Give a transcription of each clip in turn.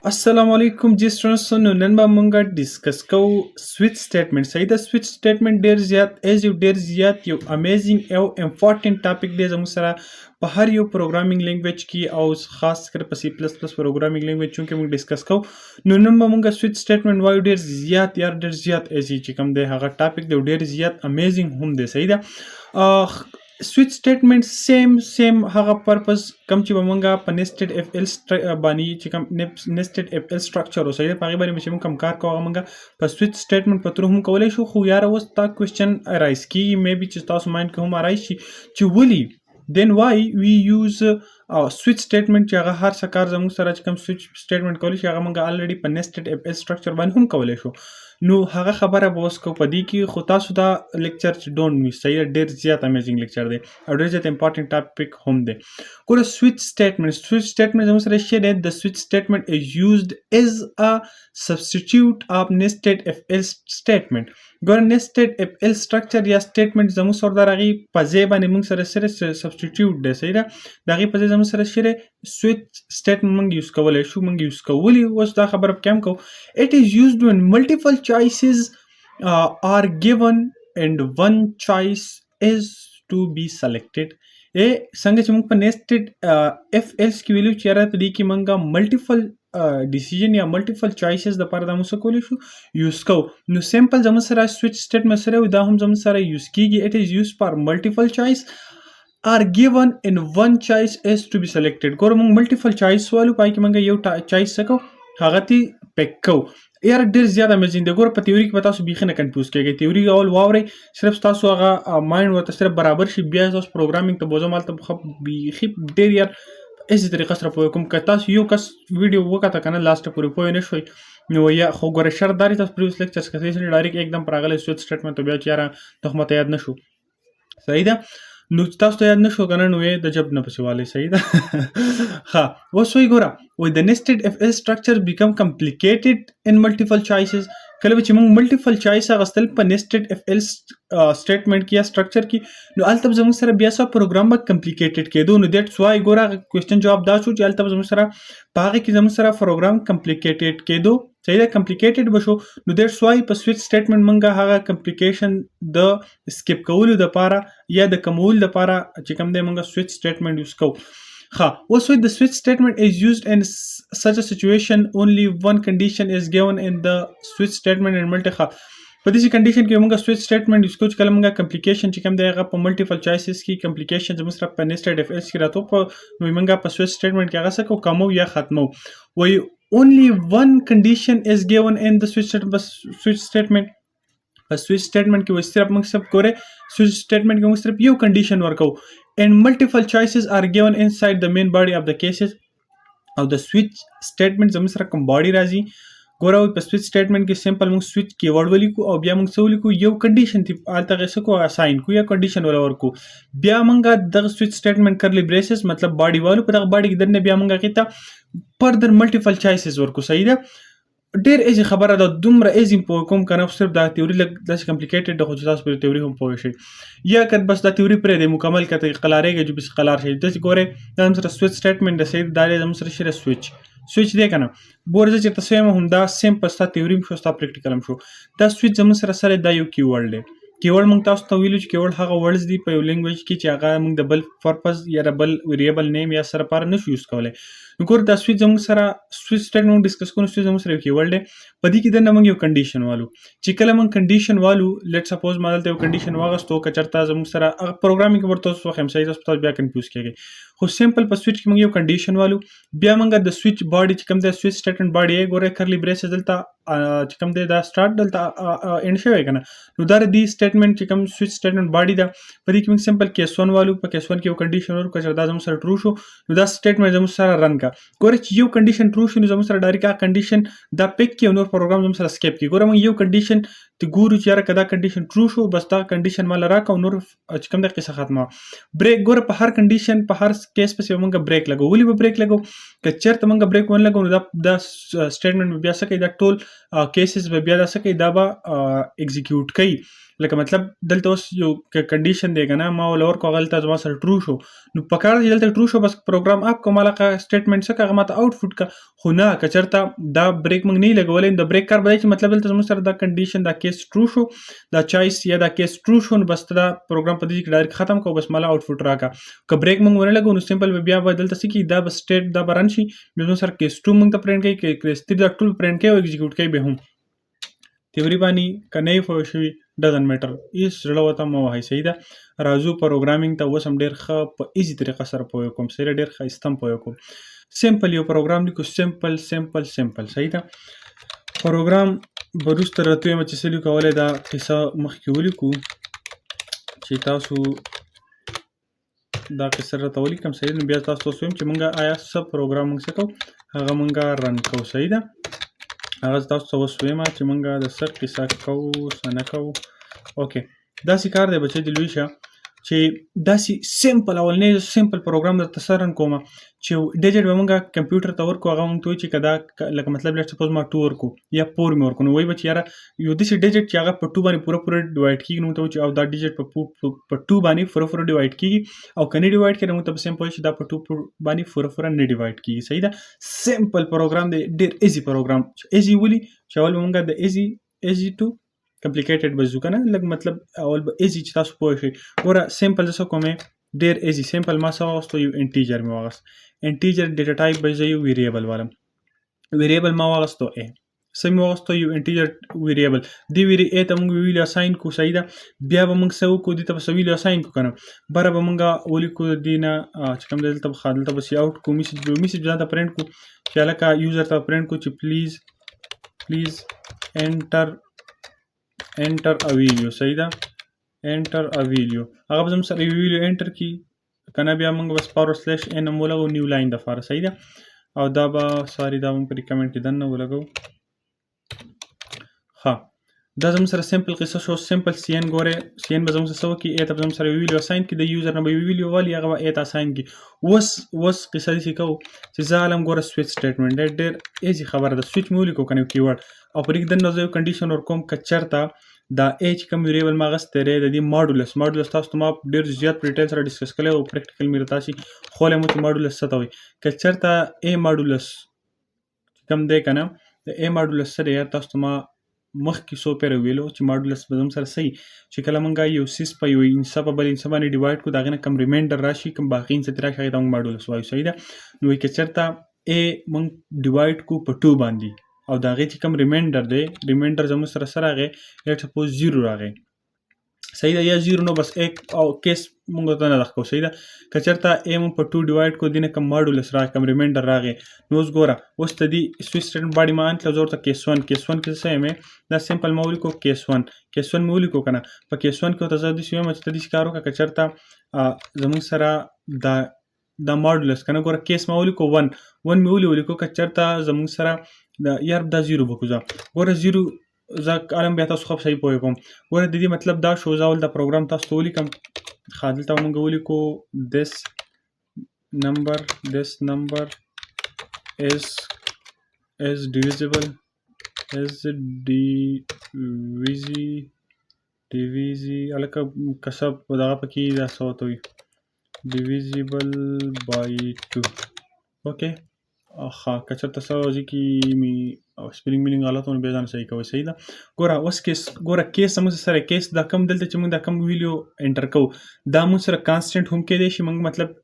السلام علیکم جی سټوډنټس نو نن به مونږ ډیسکس کوو سویچ سټیټمنټ. صحیح ده. سویچ سټیټمنټ ډیر زیات یو امیزنګ او امپورټنت ټاپک دی زموږ سره په هر یو پروګرامینګ لینګویج کې او خاص کر په سی پلس پلس پروګرامینګ لینګویج چونکې مونږ ډیسکس کوو نو نن به مونږ سویچ سټیټمنټ وایو. ډیر زیات ایزي چې کوم دی هغه ټاپک دی ډیر زیات امیزنګ هم دی. صحیح ده. سویچ سټیټمنټ سیم هغه پرپز کم چې به مونږ په نیسټډ اف ال باندې چې کوم نیسټډ اف ال سټرکچر اوسه په هغې باندې چې مونږ کوم کار کوو هغه مونږ په سویچ سټیټمنټ په تھرو هم کولی شو. خو یاره اوس دا کوېسچن رایز کېږي مې بي چې تاسو مایند کې هم رایز شي چې ولې then why we use switch statement چې هغه هر څه کار زموږ سره چې کوم switch statement کولی شي هغه موږ الریډي په nested if else structure باندې هم کولی شو. نو هغه خبره به اوس کوو په دې کې. خو تاسو دا لیکچر چې ډونټ میس. صحیح ډېر زیات امیزنګ لیکچر دی او ډېر زیات امپورټنټ ټاپک هم دی. ګوره سویچ سټیټمنټ زموږ سره څه دی؟ د سویچ سټیټمنټ از یوزډ از ا سبسټیټیوټ اف nested if else statement. ګوره nested if else structure یا سټیټمنټ زموږ سره د هغې په ځای باندې موږ سره سبسټیټیوټ دی. صحیح ده. د هغې په ځای زموږ سره څه دی؟ سویچ سټیټمنټ موږ یوز کولی شو. موږ یوز کوو. ولې اوس دا خبره پکې هم کوو. اټ از یوزډ when multiple choices are given and one choice is to be selected. څنګه چې موږ په nested if else کې ویلو چې یاره په دې کې موږ ملټیپل ډیسیژن یا ملټیپل چوایسز دپاره دا موږ څه کولی شو یوز کوو. نو سمپل زموږ سره سویچ سټیټمنټ سره وي دا هم زموږ سره یوز کېږي. اټ از یوز فار ملټیپل چوایس are given and one choice is to be selected. ګوره موږ ملټیپل چوایس والو پای کې موږ یو چوایس څه کوو هغه تی پیک کوو. یاره ډېر زیات امیزنګ دی. ګوره په تیوري کې به تاسو بیخي نه کنفیوز کېږئ. تیوري اول واورئ صرف تاسو هغه مایند ورته صرف برابر شي بیا تاسو پروګرامینګ ته بوځم هلته بیخي ډېر یار ایزي طریقه سره پوه کوم. که تاسو یو کس ویډیو وکته که نه لاسټه پورې پوه نه شوئ نو یا خو ګوره شرط دا دی تاسو پریوس لیکچرز کتلی ډایرکټ एकदम پر راغلی سویچ سټیټمنټ ته بیا چې یاره ته خو ماته یاد نه شو. صحیح ده. نو تاسو ته یاد نه شو که نه نو د جب نه پسې والی. صحیح ده. ښه اوس وایي ګوره د nested if else structure become complicated in multiple choices. کله چې موږ ملټیپل چوایس اخیستل په nested if else سټیټمنټ کې یا سټرکچر کې نو هلته به زموږ سره بیا سره پروګرام به کمپلیکیټډ کېدو. نو دیټس وای ګوره هغه کوېسچن جواب دا شو چې هلته به زموږ سره په هغې کې زموږ سره پروګرام کمپلیکیټډ کېدو. صحیح ده. کمپلیکیټډ به شو. نو دیټس وای په سویچ سټیټمنټ موږ هغه کمپلیکیشن د سکیپ کولو دپاره یا د کمولو دپاره چې کوم دی موږ سویچ سټیټمنټ یوز کوو. Also the switch statement is used in such a situation only one condition is given in the switch statement and multi په دې کنډیشن کې موږ سویچ سټیټمنټ یوز کوو چې کله موږ کمپلیکیشن چې کوم دی هغه په ملټیپل چوایسز کې کمپلیکیشن زموږ سره په nested if else کې راته په نو موږ په سویچ سټیټمنټ کې هغه څه کوو کمو یا ختمو. وایي only one condition is given in the switch statement. په سویچ سټیټمنټ کې وایي صرف موږ صرف ګورئ سویچ سټیټمنټ کې موږ صرف یو کنډیشن ورکوو and multiple choices are given inside the main body of the cases. او د سویچ سټیټمنټ زموږ سره کوم باډي راځي ګوره په سویچ سټیټمنټ کې سمپل موږ سویچ کیورډ ولیکو او بیا موږ څه ولیکو یو کنډیشن هلته هغې څه کوو اساین کوو یا کنډیشن وله ورکو. بیا موږ دغه سویچ سټیټمنټ کرلی بریسز مطلب باډي والو په دغه باډي کې دننه بیا موږ هغې ته فردر ملټیپل چوایسز ورکو. صحیح ده. ډېر ایزي خبره ده. دومره ایزي پوه کوم که نه صرف دا تیوري لږ داسې کمپلیکیټډ ده خو چې تاسو پرې تیوري هم پوه شئ یا که بس دا تیوري پرېږدئ مکمل که ته قلاریږئ چې بس قلار شئ. داسې ګورئ دا زموږ سره سویچ سټیټمنټ ده. صحیح دا دی زموږ سره څه ده سویچ دی که نه. ګوره زه چېرته سوی یم همدا سیم په ستا تیوري هم شو ستا پریکټیکل هم شو. دا سویچ زموږ سره سره دا یو کیورډ دی. کیورډ موږ تاسو ته ویلو چې کیورډ هغه ورډز دي په یو لینګویج کې چې هغه موږ د بل پرپز یا د بل ویریبل نیم یا سره لپاره نشو یوز کولی. نو ګوره دا سویچ زموږ سره سویچ سټیټمنټ ډسکس کوو. سویچ زموږ سره یو کیورډ دی. په دې کې دننه موږ یو کنډیشن والو چې کله موږ کنډیشن والو لیټ سپوز ما دلته یو کنډیشن واغستو که چېرته زموږ سره هغه پروګرامینګ کې ورته اوس وښیم صحیح تاسو بیا کنفیوز کېږئ. خو سمپل په سویچ کې موږ یو کنډیشن والو بیا موږ د سویچ باډي چې کوم دی سویچ سټیټمنټ باډي یې ګوره کرلی بریسز دلته چې کوم دی دا سټارټ دلته اینډ شوی که نه نو دا د دې سټیټمنټ چې کوم سویچ سټیټمنټ باډي ده په دې کې موږ سمپل کیس ون والو په کیس ون کې یو کنډیشن ورکړو که چېرته دا زموږ سره ټرو شو نو دا سټیټمنټ زموږ سره رن کړه. ګوره چې یو کنډیشن ټرو شو نو زموږ سره ډایرکټ هغه کنډیشن دا پیک کړي او نور پروګرام زموږ سره سکیپ کړي. ګوره موږ یو کنډیشن ته ګورو چې یاره که دا کنډیشن ټرو شو بس دا کنډیشن ماله راکړه او نور چې کوم دی قصه ختمه. بریک ګوره په هر کنډیشن په هر کیس پسې به موږ بریک لګو. ولې به بریک لګو؟ که چېرته موږ بریک ونه لګو نو دا سټیټمنټ به بیا څه کوي دا ټول کیسز به بیا دا څه کوي دا به ایګزیکیوټ کوي. لکه مطلب دلته اوس یو کنډیشن دی کنه ما ول ورکو هغه دلته زما سره ټرو شو نو په کار دی دلته ټرو شو بس پروګرام اپ کوم علاقه سټیټمنټ څخه هغه ماته آوټپوټ کا خو نه کچرته دا بریک موږ نه لګولې د بریک کار بدای چې مطلب دلته زموږ سره دا کنډیشن دا کیس ټرو شو دا چایس یا دا کیس ټرو شو نو بس دا پروګرام په دې کې ډایرکټ ختم کو بس مالا آوټپوټ راکا که بریک موږ ونه لګو نو سمپل بیا به دلته سکی دا بس سټیټ دا برن شي بیا زموږ سره کیس 2 موږ ته پرینټ کوي کیس 3 دا ټول پرینټ کوي او ایگزیکیوټ کوي به هم تیوري باندې کنه فو شوی doesn't matter ایس زړه وته مو وای صحیح ده راځو پروګرامینګ ته وسم ډیر ښه په ایزی طریقه سره پوي کوم سره ډیر ښه استم پوي کوم سمپل یو پروګرام لیکو سمپل صحیح ده پروګرام بروست راته مچ سلی کوله دا قصه مخکې ولیکو چې تاسو دا قصه راته ولیکم صحیح نو بیا تاسو ویم چې مونږه آیا سب پروګرام موږ څه کوو هغه مونږه رن کوو صحیح ده هغه تاسو وسویم چې مونږه د سر قصه کوو سنه کوو اوکې دا سی کار دی بچی د لوی شه چې داسې سمپل اولنې سمپل پروګرام درته سره رن کوم چې ډیجټ به مونږه کمپیوټر ته ورکو هغه مونږ ته وایي چې کدا لکه مطلب لیټس سپوز ما 2 ورکو یا 4 مې ورکو نو وایي به چې یاره یو داسې ډیجټ چې هغه په 2 باندې پوره ډیوایډ کېږي نو ته وایي چې او دا ډیجټ په 2 باندې پوره ډیوایډ کېږي او که نه ډیوایډ کړي نو ته به سمپل چې دا په 2 باندې پوره نه ډیوایډ کېږي صحیح ده سمپل پروګرام دی ډېر ایزي پروګرام ایزي ولي چې اول مونږه د ایزي ټو کمپلیکیټډ بزو کنه لکه مطلب اول به ایزي چې تاسو پوه شئ ګوره سمپل څه کومه ډیر ایزي سمپل ما څه واغستو یو انټیجر مې واغست انټیجر ډیټا ټایپ به زه یو ویریبل والم ویریبل ما واغستو ا سم واغستو یو انټیجر ویریبل دی ویری ا ته موږ ویل اساین کو صحیح ده بیا به موږ سو کو دي ته ویل اساین کو کنه بره به موږ ولیکو دینه چې کوم دلته خادل ته بس اوټ کو میسج ځان ته پرینټ کو چې الکه یوزر ته پرینټ کو چې پلیز انټر ا ویډیو صحیح ده انټر ا ویډیو هغه به زم سره ویډیو انټر کی کنه بیا موږ بس پاور سلیش ان مولغو نیو لاین د فار صحیح ده او دا به ساری دا موږ په ریکمنډ کې دنه ولګو ها دا زم سره سمپل قصه شو سمپل سی ان ګوره سی ان به زم سره کی اته زم سره ویډیو اساین کی د یوزر نه ویډیو والی هغه اته اساین کی وس قصه دي کو چې ظالم ګوره سویچ سټیټمنټ ډېر ایزی خبره ده سویچ مولي کو کنه کیورډ او پرې د نوزو کنډیشن ور کوم کچرتا دا ایچ کوم ویریبل ما غستره د دې ماډولس تاسو ته ما ډیر زیات په ډیټیل سره ډیسکس کړل او پریکټیکل مې راتاسي خو له مو چې ماډولس څه ته وي کچرتا ا ماډولس کوم دی کنه د ا ماډولس سره یا تاسو ته ما مخکې سو پیر ویلو چې ماډولس به زم سره صحیح چې کله مونږه یو سیس په یو انسا په بل انسا باندې ډیوایډ کو داغه کم ریمایندر راشي کم باقی انسا تر شي دا ماډولس وایي صحیح ده نو کچرتا ا مونږ ډیوایډ کو په 2 باندې او دا غي چې کوم ریمایندر دی ریمایندر زموږ سره سره راغی لیټ سپوز 0 راغی صحیح ده یا 0 نو بس ایک او کیس مونږ ته نه راخو صحیح ده کچرتا ا مون په 2 ډیوایډ کو دینه کوم ماډولس راغی کوم ریمایندر راغی نو اوس ګوره اوس ته دی سویچ سټیټمنټ باندې مان تل زور ته کیس 1 کې څه مې دا سمپل مولي کو کیس 1 مولي کو کنه په کیس 1 کې ته زده شوم چې ته دې کارو کا کچرتا زموږ سره دا ماډولس کنه ګوره کیس مولي کو 1 مولي کو کچرتا زموږ سره دا یار دا 0 بکوزا ګوره 0 زه کارم بیا تاسو خو صحیح پوي کوم ګوره د دې مطلب دا شو زاول دا پروګرام تاسو ته ولیکم خادل ته مونږ ولیکو this number is divisible الکه کسب دغه پکې دا څه وي divisible by 2 اوکې ها کچر تاسو ځکه می سپیلینګ میلینګ غلطونه به ځان صحیح کوي صحیح ده ګوره اوس کیس موږ سره کیس دا کم دلته چې موږ دا کم ویډیو انټر کوو دا موږ سره کانسټنټ هم کې دی شي موږ مطلب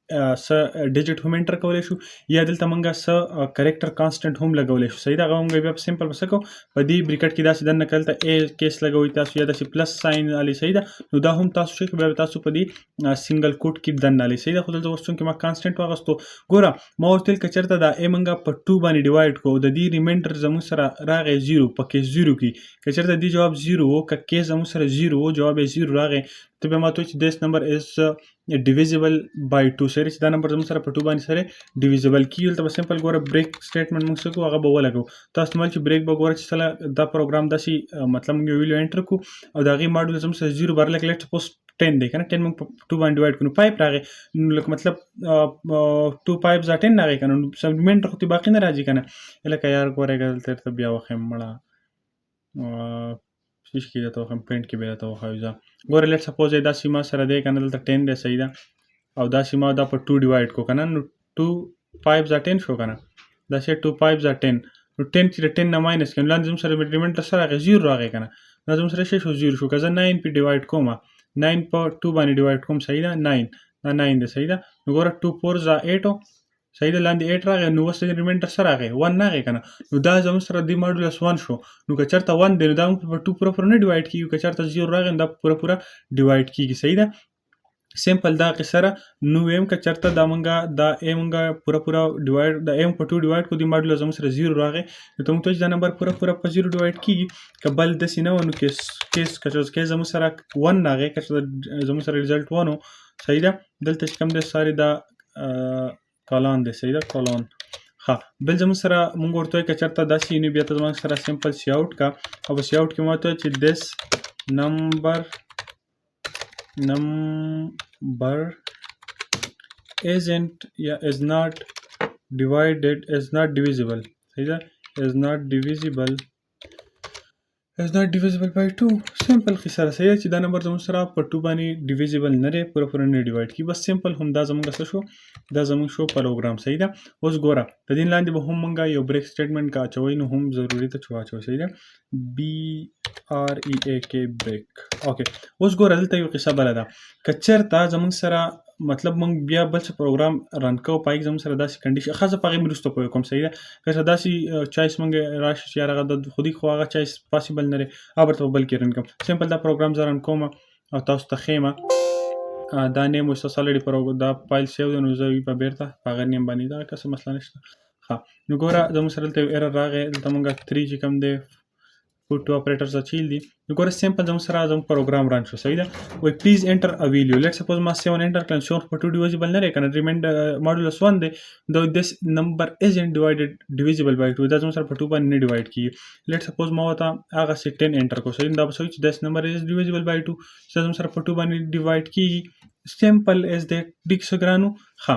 س ډیجټ هم انټر کولای شو یا دلته موږ س کریکټر کانسټنټ هم لګولای شو صحیح ده هغه موږ بیا سمپل وسکو په دې بریکټ کې دا چې دنه کلته ا کیس لګوي تاسو یا د پلس ساين علي صحیح ده نو دا هم تاسو شي بیا تاسو په دې سنگل کوټ کې دنه علي صحیح ده خو دلته وستون کې ما کانسټنټ واغستو ګوره ما ورتل کچرته دا ا موږ په 2 باندې ډیوایډ کو د دې ریمایندر زمو سره راغی 0 پکې 0 کې کچرته دی جواب 0 وو ک کې زمو سره 0 وو جواب 0 راغی ته به ماته چې this number is divisible by 2 سره چې دا نمبر زمو سره په 2 باندې سره divisible کیول ته سمپل ګوره بریک سټیټمنټ موږ څه کو هغه به ولګو تاسو مل چې بریک به ګوره چې سره دا پروګرام داسي مطلب موږ ویلو انټر کو او دا غي ماډول زمو سره 0 برلک لیټ سپوز 10 دی کنه 10 موږ 2 باندې ډیوایډ کړو 5 راغی نو لکه مطلب 2 5 ز 10 راغی کنه سبلیمنټ خو باقی نه راځي کنه لکه یار ګوره ګل تر ته بیا وخم مړه سویچ کې درته وښیم پرنټ کې بیا درته وښایو زه ګوره لیټ سپوز دا سیما سره دی که نه دلته 10 دی صحیح ده او دا سیما دا په 2 ډیوایډ کو که نه نو 2 5 10 شو که نه دا چې 2 5 10 نو 10 چې د 10 نه ماینس کړم لاندې زموږ سره ریمایندر څه راغی 0 راغی که نه دا زموږ سره شو 0 شو که زه 9 پې ډیوایډ کوم 9 په 2 باندې ډیوایډ کوم صحیح ده 9 دا 9 دی صحیح ده نو ګوره 2 4 8 صحیح ده لاندې 8 راغی نو اوس ریمایندر څه راغی 1 راغی که نه نو دا زموږ سره د ماډولس 1 شو نو که چېرته 1 دی نو دا موږ په 2 پوره نه ډیوایډ کېږي که چېرته 0 راغی نو دا پوره ډیوایډ کېږي صحیح ده سیمپل دا قصه را نو ویم که چېرته دا مونږه دا ا مونږه پوره ډیوایډ دا ا په 2 ډیوایډ کو د ماډولس زموږ سره 0 راغی نو ته موږ ته چې دا نمبر پوره په 0 ډیوایډ کېږي که بل داسې نه و نو کیس که زموږ سره 1 راغی که زموږ سره ریزلټ 1 و صحیح ده دلته چې کوم دی ساري دا کالان دی صحیح ده کالان ها بل زموږ سره مونږ ورته وایو که چېرته داسې وي نو بیا ته زموږ سره سمپل سی آوټ کا او په سی آوټ کې مو ورته وایو چې دس نمبر isn't یا is not divisible صحیح ده is not divisible by 2 سمپل قصه صحیح ده چې دا نمبر زموږ سره په 2 باندې ډیویزیبل نه دی پوره نه ډیوایډ کی بس سمپل هم دا زموږ څه شو دا زموږ شو پروګرام صحیح ده اوس ګوره د دې لاندې به هم مونږه یو بریک سټیټمنټ کا اچوي نو هم ضروری ته چواچو صحیح ده BREAK بریک اوکې اوس ګوره دلته یو قصه بل ده که چېرته زموږ سره مطلب مونږ بیا بل څه پروګرام رن کوو پای کې زموږ سره داسې کنډیشن ښه زه په هغې وروسته پوه کوم صحیح ده که څه داسې چایس مونږ راشي چې یار هغه د خودي خو هغه چایس پاسیبل نه دی هغه به ورته په بل کې رن کوم سمپل دا پروګرام زه رن کوم او تاسو ته ښیم دا نیم اوس تاسو الریډي دا فایل سیو دی نو زه په بیرته په هغه نیم باندې دغه څه مسله نشته ښه نو ګوره زموږ سره دلته یو ایرر راغی دلته مونږ 3 چې کوم دی put to operators اچیل دي نو ګوره سمپل زموږ سره زموږ پروګرام رن شو صحیح ده وایي پلیز انټر ا ویلیو لیټ سپوز ما 7 انټر کړم 7 په 2 ډیویزیبل نه دی که نه ریمایندر ماډولس 1 دی دا دس نمبر isn't divisible by 2 دا زموږ سره په 2 باندې نه ډیوایډ کېږي لیټ سپوز ما ورته هغسې 10 انټر کړو صحیح دا به څه وایي چې دس نمبر is divisible by 2 چې دا زموږ سره په 2 باندې ډیوایډ کېږي سمپل از دیټ ډیک څه ګرانو ښه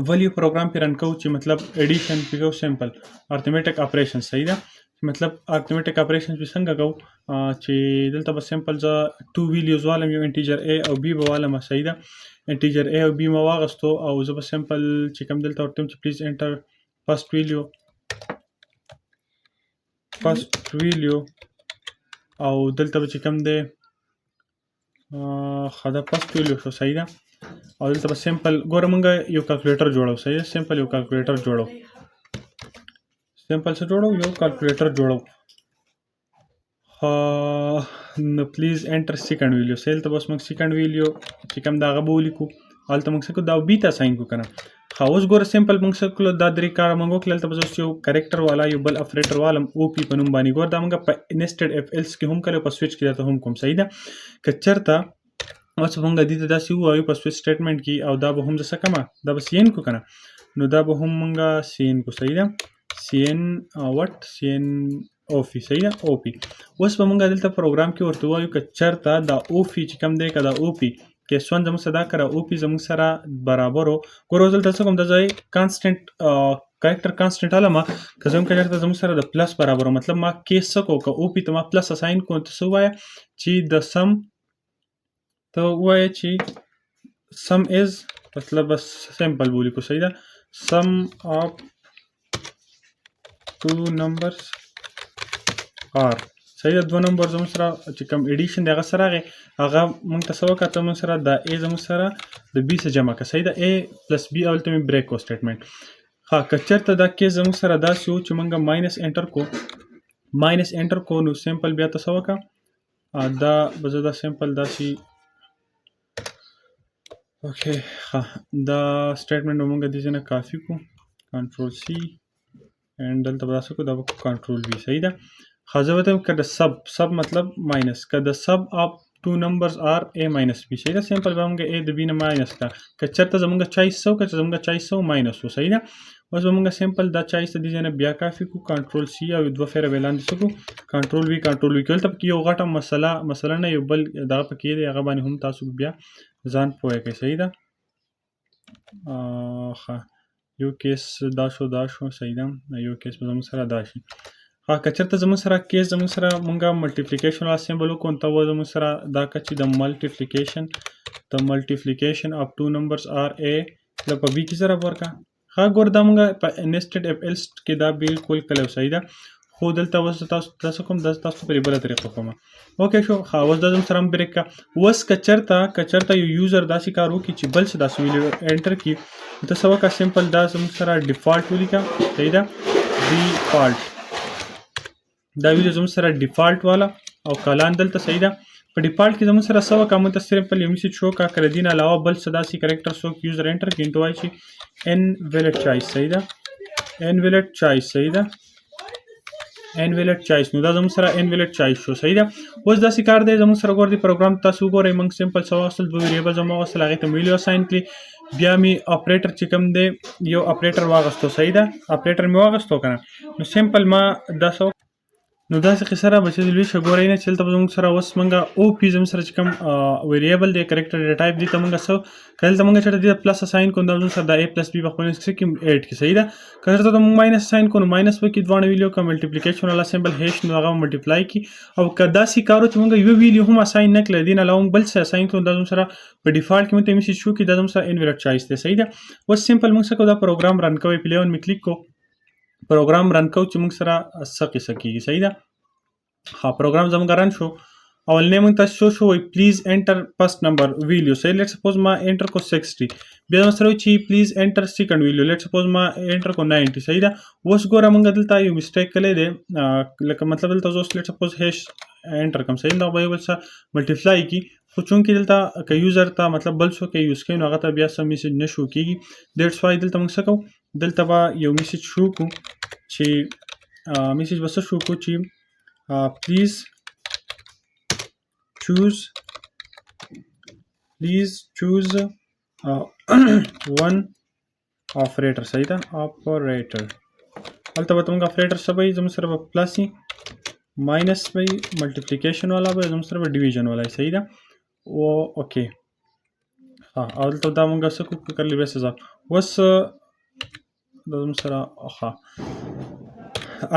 ولیو پروګرام پې رن کوو چې مطلب ایډیشن پې کوو سمپل ارتھمیټک اپریشن صحیح ده مطلب ارتھمیټک اپریشن پې څنګه کوو چې دلته به سمپل زه 2 ویلیوز والم یو انټیجر A او B به والم صحیح ده انټیجر A او B ما واغستو او زه به سمپل چې کوم دلته ورته چې پلیز انټر فرست ویلیو او دلته به چې کوم دی دا فرست ویلیو شو صحیح ده او دلته به سمپل ګوره مونږ یو کالکولیټر جوړو صحیح ده سمپل یو کالکولیټر جوړو سمپل څه جوړو یو کالکولیټر جوړو نو پلیز انټر سیکنډ ویلیو صحیح دلته بس موږ سیکنډ ویلیو چې کوم د هغه به ولیکو هلته موږ څه کړو دا بي ته اساین کړو که نه ښه اوس ګوره سمپل موږ څه کړو دا 3 کار موږ وکړل هلته به زه یو کریکټر والا یو بل اپریټر والم او پي په نوم باندې ګوره دا موږ په انسټډ اف ایلس کې هم کړی په سویچ کې درته هم کوم صحیح ده که چېرته اوس موږ دې ته داسې ووایو په سویچ سټیټمنټ کې او دا به هم زه څه کومه دا به سین کړو که نه نو دا به هم موږ سین کړو صحیح ده سین او پی صحیح ده او پی اوس به موږ دلته پروګرام کې ورته وایو که چېرته دا او پی چې کوم دی که دا او پی کیس 1 زموږ سره دا کړه او پی زموږ سره برابر و ګوره اوس دلته څه کوم دا ځای کانسټنټ کریکټر کانسټنټ علمه که زموږ چېرته زموږ سره د پلس برابر و مطلب ما کیس څه کوو که او پی ته ما پلس اساین کوم ته څه ووایه چې د سم ته ووایه چې سم از مطلب بس سمپل ولیکو صحیح ده سم آف 2 numbers are صحیح ده 2 نمبر زموږ سره چې کوم ایډیشن دی هغه سره راغی هغه موږ ته څه وکړه موږ سره د A زموږ سره د B سره جمع کړه صحیح ده A پلس B او هلته مې بریک کو سټیټمنټ ښه که چېرته دا کیس زموږ سره داسې و چې موږ ماینس انټر کو نو سمپل بیا ته څه وکړه دا به زه دا سمپل داسې اوکې ښه دا سټیټمنټ به موږ دې ځای نه کافي کړو کنټرول C and دلته به داسې کړو دا به کنټرول V صحیح ده ښه زه به ته که د سب مطلب ماینس که د سب اف 2 numbers are A minus B صحیح ده سمپل به موږ A د B نه ماینس کړه که چېرته زموږ چایس څه و که زموږ چایس څه و ماینس و صحیح ده اوس به موږ سمپل دا چایس ته دې ځای نه بیا کافي کړو کنټرول C او 2 فیره به لاندې څه کړو کنټرول V کې هلته پکې یو غټه مسله نه یو بل دغه پکې دی هغه باندې هم تاسو بیا ځان پوه کړئ صحیح ده ښه یو کیس دا شو صحیح ده یو کیس به زموږ سره دا شي که چېرته زموږ سره کیس زموږ سره مونږه ملټیپلیکیشن والا سیمبل وکړو نو ته به زموږ سره دا که چې د ملټیپلیکیشن of two numbers are a د په بي کې سره ورکړه. ښه ګوره دا مونږه په nested if else کې دا بالکل کلی صحیح ده، خو دلته اوس تاسو داسې کوم داسې تاسو په بله طریقه کوم. اوکې شو. ښه اوس دا زموږ سره هم بریک کړه. اوس که چېرته یو یوزر داسې کار وکړي چې بل څه داسې ویلو انټر کړي نو ته څه وکړه سمپل دا زموږ سره ډیفالټ ولیکه صحیح ده، ډیفالټ دا ویلو زموږ سره ډیفالټ والا او کالان دلته صحیح ده. په ډیفالټ کې زموږ سره څه وکړه موږ ته سمپل یو میسج شو کړه، که د دې نه علاوه بل څه داسې کرکټر څوک یوزر انټر کړي نو ته وایي چې انویلډ چایس صحیح ده، انویلډ چایس صحیح ده، انویلډ چایس. نو دا زموږ سره انویلډ چایس شو صحیح ده. اوس داسې کار دی زموږ سره ګور دی پروګرام تاسو وګورئ موږ سمپل څه واخیستل، دوه ویریبلز هم واخیستل، هغې ته مې ویلو اساین کړي، بیا مې اپریټر چې کوم دی یو اپریټر واخیستو صحیح ده، اپریټر مې واخیستو که نه نو سمپل ما دا څه نو داسې قصه را بچې د لوی شګورئ نه چې دلته به زموږ سره اوس موږ او پي زموږ سره چې کوم ویریبل دی کرکټر ډیټا ټایپ دي ته موږ څه که دلته موږ چېرته دې ته پلس اساین کړو نو دا زموږ سره د اے پلس بي په خپل منځ کې ایډ کړي صحیح ده. که چېرته ته موږ ماینس اساین کړو نو ماینس به کړي دواړه ویلیو، که ملټیپلیکیشن والا سمبل هیش نو هغه ملټیپلای کړي، او که داسې کار و چې موږ یو ویلیو هم اساین نه کړی دې نه علاوه بل څه اساین کړو دا زموږ سره په ډیفالټ کې موږ ته میسج شو کړي دا زموږ سره انویلډ چایس دی صحیح ده. اوس سمپل موږ څه کوو دا پروګرام رن کوئ، پلی اون مې کلیک کوو، پروګرام رن کوو چې موږ سره څه قصه کېږي صحیح ده. ها پروګرام زموږ رن شو، اولنی موږ ته شو وایي پلیز انټر فرست نمبر ویلیو صحیح، لیټ سپوز ما انټر کو 60، بیا زموږ سره وایي چې پلیز انټر سیکنډ ویلیو، لیټ سپوز ما انټر کو 90 صحیح ده. اوس ګوره موږ دلته یو مسټیک کلی دی، لکه مطلب دلته زه اوس لیټ سپوز هیش انټر کوم صحیح، دا به یو بل څه ملټیپلای کړي، خو چونکې دلته که یوزر ته مطلب بل څوک یې یوز کوي نو هغه ته بیا څه میسج نه شو کېږي، دیټس وای دلته موږ څه کوو دلته به یو میسج شو کړو چې میسج به څه شو کړو چې پلیز choose one operator صحیح ده، operator هلته به ته موږ operator څه به وي زموږ سره به پلس وي، ماینس به وي، ملټیپلیکیشن والا به زموږ سره به ډیویژن والا صحیح ده. اوکې ها او دلته دا موږ څه کوو کرلی بریسز اوس دا زموږ سره ښه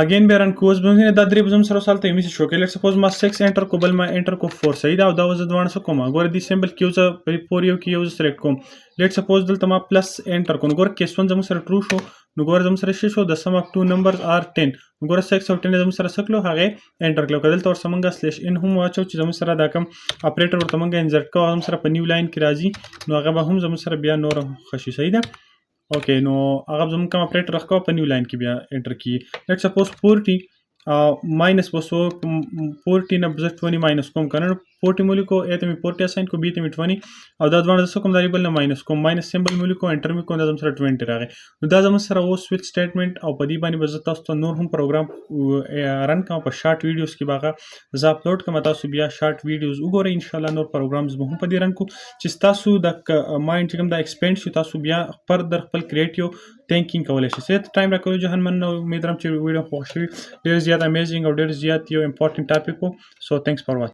اگین بیا رن کوو، اوس به دا درې به زموږ سره اوس هلته یو میسج شو کوي، لیټ سپوز ما 6 انټر کو بل ما انټر کو 4 صحیح ده، او دا اوس زه دواړه څه کوم ګوره دې سمبل کې یو څه په 4 یو کې یو زه سلیکټ کوم، لیټ سپوز دلته ما پلس انټر کو نو ګوره کیس 1 زموږ سره ټرو شو، نو ګوره زموږ سره څه شو د سم اف ټو نمبرز آر 10، نو ګوره 6 او 10 زموږ سره څه کړلو هغې انټر کړلو. که دلته ورسره موږ سلیش ان هم واچو چې زموږ سره دا کوم اپریټر ورته موږ انزرټ کوو زموږ سره په نیو لاین کې راځي نو هغه به هم زموږ سره بیا نور ښه شي صحیح ده. اوکې نو هغه به زموږ کوم اپریټر راښکوه په نیو لاین کې بیا انټر کړي، لیټ سپوز 40 ماینس به سو 40 نه زه 20 ماینس کوم که نه 40 مې ولیکو، اې ته مې 40 اساین کو، بي ته مې 20 او دا دواړه زه څه کوم دا بل نه ماینس کوم، ماینس سمبل مې ولیکو انټر مې کوم دا زموږ سره 20 راغی. نو دا زموږ سره اوس سویچ سټیټمنټ او په دې باندې به زه تاسو ته نور هم پروګرام رن کوم په شارټ ویډیوز کې به هغه زه اپلوډ کوم، تاسو بیا شارټ ویډیوز وګورئ انشاءالله نور پروګرامز به هم په دې رن کوو چې ستاسو د ماینډ چې کوم دا ایکسپینډ شي تاسو بیا فردر خپل کریټیو تھینکینګ کولی شئ. صحیح ټایم راکوي جهان من امید لرم چې ویډیو خوښ شوي، ډېر زیات امیزینګ او ډېر زیات یو امپورټنټ ټاپک و. سو تھینکس فار واچینګ.